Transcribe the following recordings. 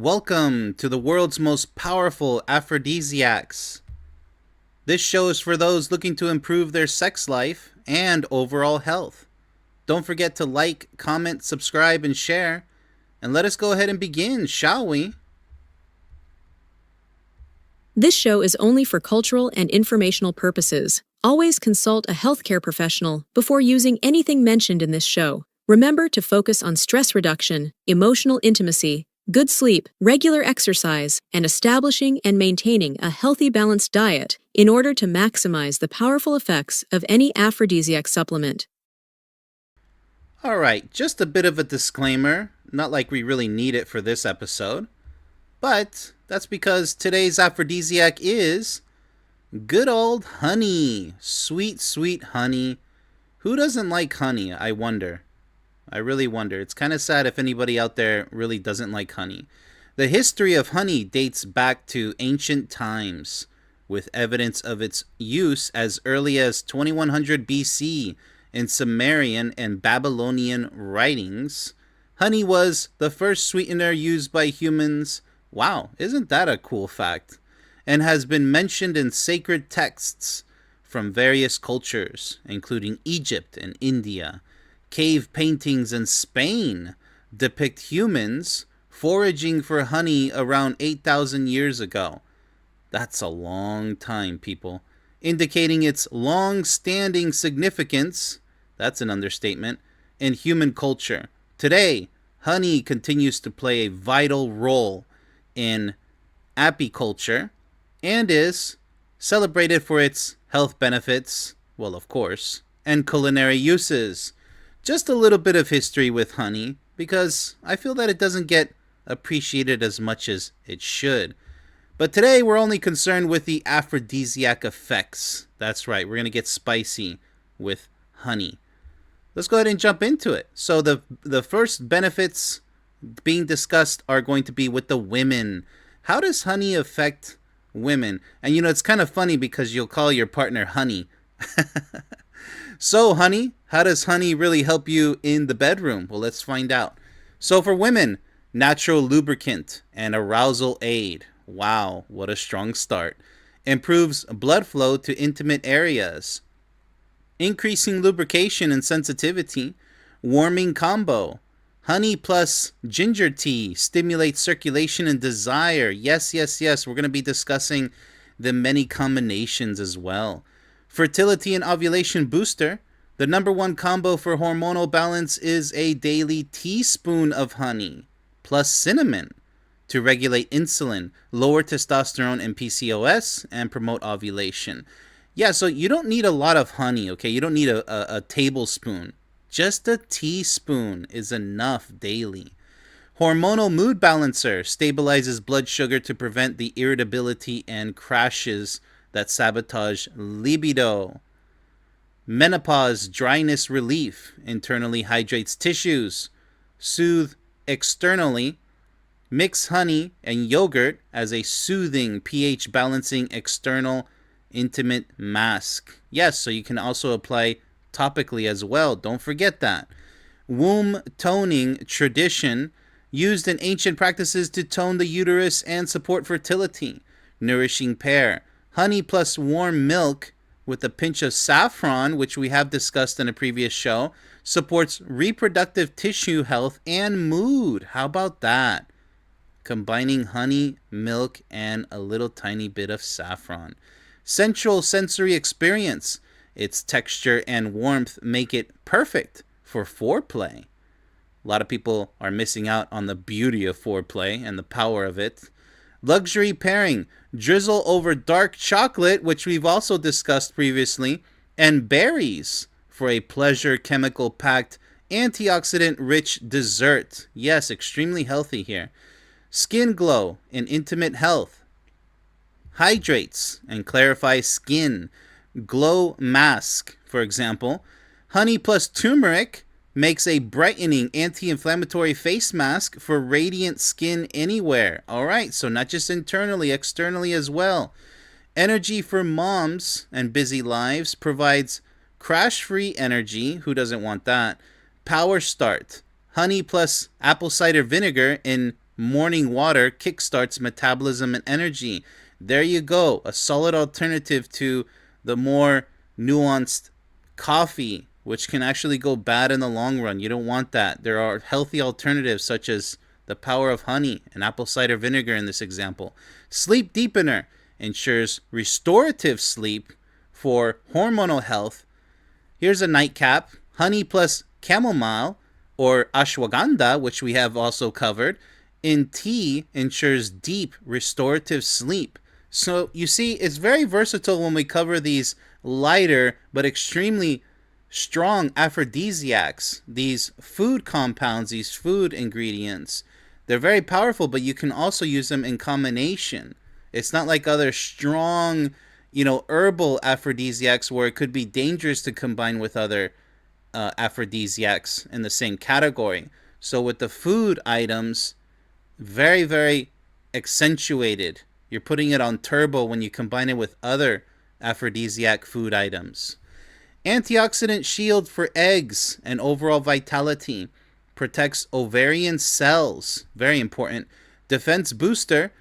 Welcome to the world's most powerful aphrodisiacs. This show is for those looking to improve their sex life and overall health. Don't forget to like, comment, subscribe, and share. And let us go ahead and begin, shall we? This show is only for cultural and informational purposes. Always consult a healthcare professional before using anything mentioned in this show. Remember to focus on stress reduction, emotional intimacy, good sleep, regular exercise, and establishing and maintaining a healthy, balanced diet in order to maximize the powerful effects of any aphrodisiac supplement. Alright, just a bit of a disclaimer, not like we really need it for this episode, but that's because today's aphrodisiac is good old honey. Sweet, sweet honey. Who doesn't like honey, I wonder? I really wonder. It's kind of sad if anybody out there really doesn't like honey. The history of honey dates back to ancient times, with evidence of its use as early as 2100 BC in Sumerian and Babylonian writings. Honey was the first sweetener used by humans. Wow, isn't that a cool fact? And has been mentioned in sacred texts from various cultures, including Egypt and India. Cave paintings in Spain depict humans foraging for honey around 8,000 years ago. That's a long time, people. Indicating its long-standing significance, that's an understatement, in human culture. Today, honey continues to play a vital role in apiculture and is celebrated for its health benefits, well, of course, and culinary uses. Just a little bit of history with honey, because I feel that it doesn't get appreciated as much as it should. But today we're only concerned with the aphrodisiac effects. That's right, we're going to get spicy with honey. Let's go ahead and jump into it. So the first benefits being discussed are going to be with the women. How does honey affect women? And it's kind of funny because you'll call your partner honey. So, honey, how does honey really help you in the bedroom? Well, let's find out. So, for women, natural lubricant and arousal aid. Wow, what a strong start. Improves blood flow to intimate areas. Increasing lubrication and sensitivity. Warming combo. Honey plus ginger tea stimulates circulation and desire. Yes, yes, yes. We're going to be discussing the many combinations as well. Fertility and ovulation booster. The number one combo for hormonal balance is a daily teaspoon of honey plus cinnamon to regulate insulin, lower testosterone and PCOS, and promote ovulation. Yeah, so you don't need a lot of honey, okay? You don't need a tablespoon. Just a teaspoon is enough daily. Hormonal mood balancer stabilizes blood sugar to prevent the irritability and crashes that sabotage libido. Menopause dryness relief internally hydrates tissues. Soothe externally. Mix honey and yogurt as a soothing pH balancing external intimate mask. Yes, so you can also apply topically as well. Don't forget that. Womb toning tradition used in ancient practices to tone the uterus and support fertility. Nourishing pair. Honey plus warm milk with a pinch of saffron, which we have discussed in a previous show, supports reproductive tissue health and mood. How about that? Combining honey, milk, and a little tiny bit of saffron. Sensual sensory experience. Its texture and warmth make it perfect for foreplay. A lot of people are missing out on the beauty of foreplay and the power of it. Luxury pairing. Drizzle over dark chocolate, which we've also discussed previously, and berries for a pleasure chemical packed antioxidant rich dessert. Yes, extremely healthy here. Skin glow and intimate health. Hydrates and clarifies skin. Glow mask, for example. Honey plus turmeric makes a brightening anti-inflammatory face mask for radiant skin anywhere. Alright, so not just internally, externally as well. Energy for moms and busy lives provides crash-free energy. Who doesn't want that? Power start. Honey plus apple cider vinegar in morning water kickstarts metabolism and energy. There you go, a solid alternative to the more nuanced coffee, which can actually go bad in the long run. You don't want that. There are healthy alternatives such as the power of honey and apple cider vinegar in this example. Sleep deepener ensures restorative sleep for hormonal health. Here's a nightcap, honey plus chamomile or ashwagandha, which we have also covered, in tea ensures deep restorative sleep. So you see, it's very versatile when we cover these lighter but extremely strong aphrodisiacs, these food compounds, these food ingredients. They're very powerful, but you can also use them in combination. It's not like other strong, herbal aphrodisiacs where it could be dangerous to combine with other aphrodisiacs in the same category. So with the food items, very, very accentuated. You're putting it on turbo when you combine it with other aphrodisiac food items. Antioxidant shield for eggs and overall vitality. Protects ovarian cells. Very important. Defense booster.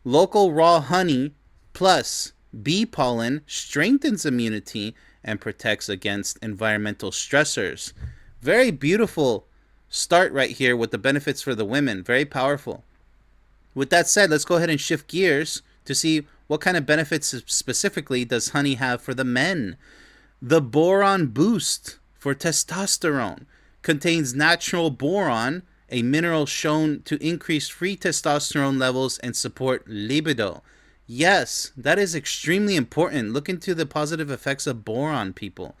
Local raw honey plus bee pollen strengthens immunity and protects against environmental stressors. Very beautiful start right here with the benefits for the women. Very powerful. With that said, let's go ahead and shift gears to see what kind of benefits specifically does honey have for the men. The boron boost for testosterone contains natural boron, a mineral shown to increase free testosterone levels and support libido. Yes, that is extremely important. Look into the positive effects of boron, people.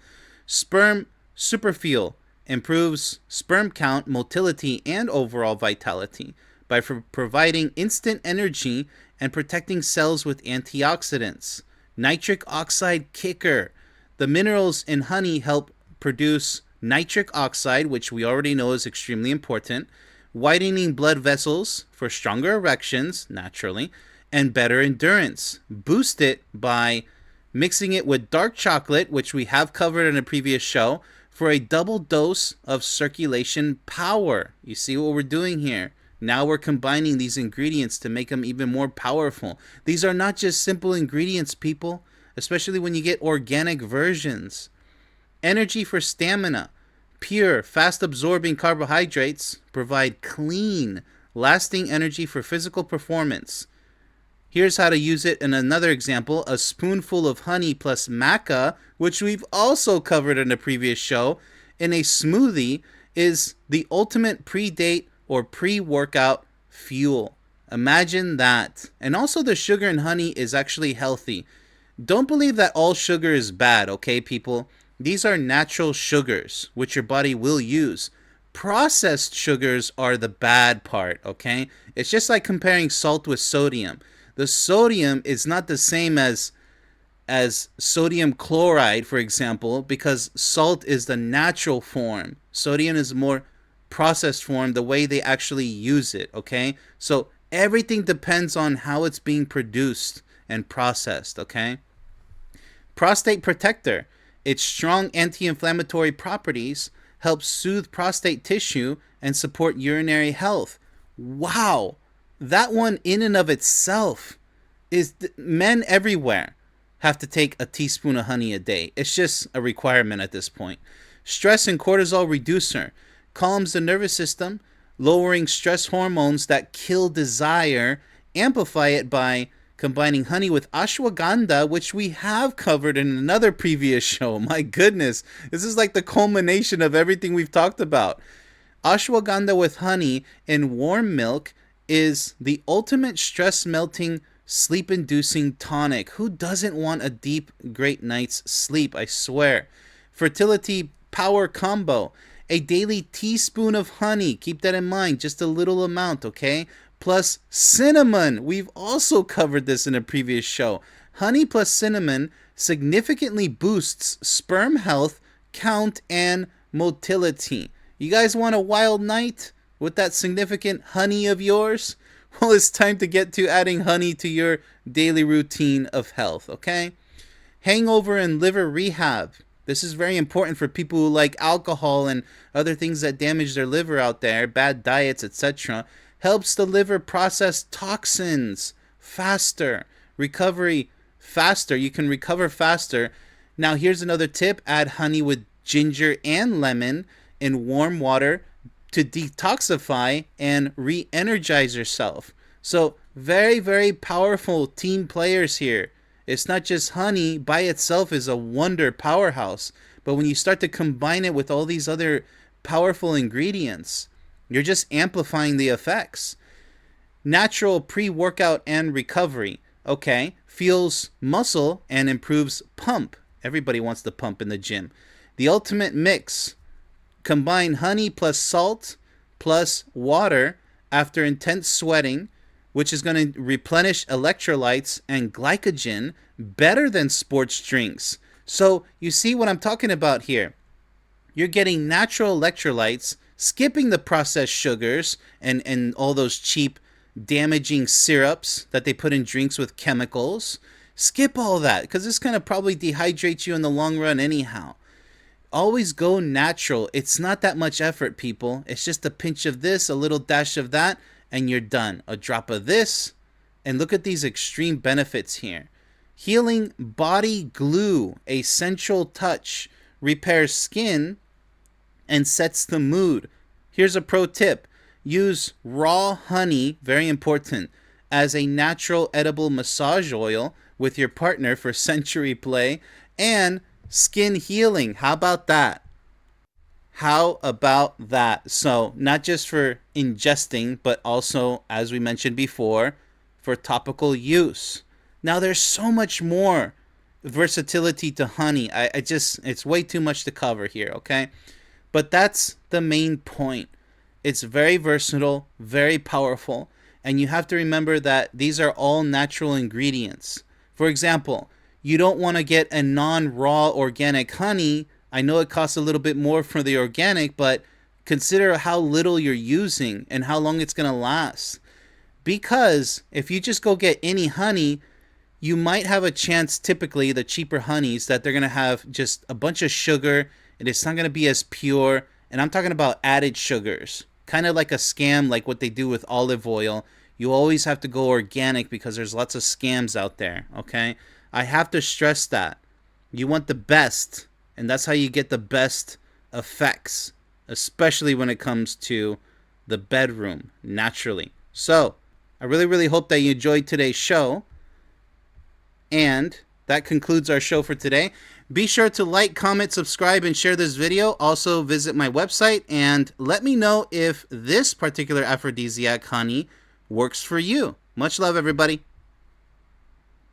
Sperm superfuel improves sperm count, motility, and overall vitality by providing instant energy and protecting cells with antioxidants. Nitric oxide kicker. The minerals in honey help produce nitric oxide, which we already know is extremely important, widening blood vessels for stronger erections, naturally, and better endurance. Boost it by mixing it with dark chocolate, which we have covered in a previous show, for a double dose of circulation power. You see what we're doing here? Now we're combining these ingredients to make them even more powerful. These are not just simple ingredients, people, especially when you get organic versions. Energy for stamina. Pure, fast-absorbing carbohydrates provide clean, lasting energy for physical performance. Here's how to use it in another example. A spoonful of honey plus maca, which we've also covered in a previous show, in a smoothie is the ultimate pre-date or pre-workout fuel. Imagine that. And also the sugar in honey is actually healthy. Don't believe that all sugar is bad, okay, people? These are natural sugars, which your body will use. Processed sugars are the bad part, okay? It's just like comparing salt with sodium. The sodium is not the same as sodium chloride, for example, because salt is the natural form. Sodium is more processed form, the way they actually use it, okay? So everything depends on how it's being produced and processed, okay? Prostate protector. Its strong anti-inflammatory properties help soothe prostate tissue and support urinary health. Wow! That one in and of itself is... Men everywhere have to take a teaspoon of honey a day. It's just a requirement at this point. Stress and cortisol reducer. Calms the nervous system, lowering stress hormones that kill desire. Amplify it by combining honey with ashwagandha, which we have covered in another previous show. My goodness, this is like the culmination of everything we've talked about. Ashwagandha with honey in warm milk is the ultimate stress-melting, sleep-inducing tonic. Who doesn't want a deep, great night's sleep, I swear. Fertility power combo. A daily teaspoon of honey. Keep that in mind, just a little amount, okay? Plus cinnamon. We've also covered this in a previous show. Honey plus cinnamon significantly boosts sperm health, count, and motility. You guys want a wild night with that significant honey of yours? Well, it's time to get to adding honey to your daily routine of health, okay? Hangover and liver rehab. This is very important for people who like alcohol and other things that damage their liver out there, bad diets, etc. helps the liver process toxins faster, recovery faster. You can recover faster. Now, here's another tip. Add honey with ginger and lemon in warm water to detoxify and re-energize yourself. So, very, very powerful team players here. It's not just honey by itself is a wonder powerhouse, but when you start to combine it with all these other powerful ingredients, you're just amplifying the effects. Natural pre-workout and recovery. Okay, fuels muscle and improves pump. Everybody wants to pump in the gym. The ultimate mix. Combine honey plus salt plus water after intense sweating, which is going to replenish electrolytes and glycogen better than sports drinks. So you see what I'm talking about here. You're getting natural electrolytes, skipping the processed sugars and all those cheap damaging syrups that they put in drinks with chemicals. Skip all that because this kind of probably dehydrates you in the long run anyhow. Always go natural. It's not that much effort, people. It's just a pinch of this, a little dash of that, and you're done. A drop of this, and look at these extreme benefits here. Healing body glue, a sensual touch, repairs skin, and sets the mood. Here's a pro tip. Use raw honey, very important, as a natural edible massage oil with your partner for sensory play and skin healing. How about that? How about that? So, not just for ingesting, but also, as we mentioned before, for topical use. Now, there's so much more versatility to honey. It's way too much to cover here, okay? But that's the main point. It's very versatile, very powerful, and you have to remember that these are all natural ingredients. For example, you don't want to get a non-raw organic honey. I know it costs a little bit more for the organic, but consider how little you're using and how long it's going to last. Because if you just go get any honey, you might have a chance, typically the cheaper honeys, that they're going to have just a bunch of sugar and it's not going to be as pure. And I'm talking about added sugars, kind of like a scam, like what they do with olive oil. You always have to go organic because there's lots of scams out there, okay? I have to stress that. You want the best, and that's how you get the best effects, especially when it comes to the bedroom, naturally. So, I really, really hope that you enjoyed today's show. And that concludes our show for today. Be sure to like, comment, subscribe, and share this video. Also, visit my website and let me know if this particular aphrodisiac honey works for you. Much love, everybody.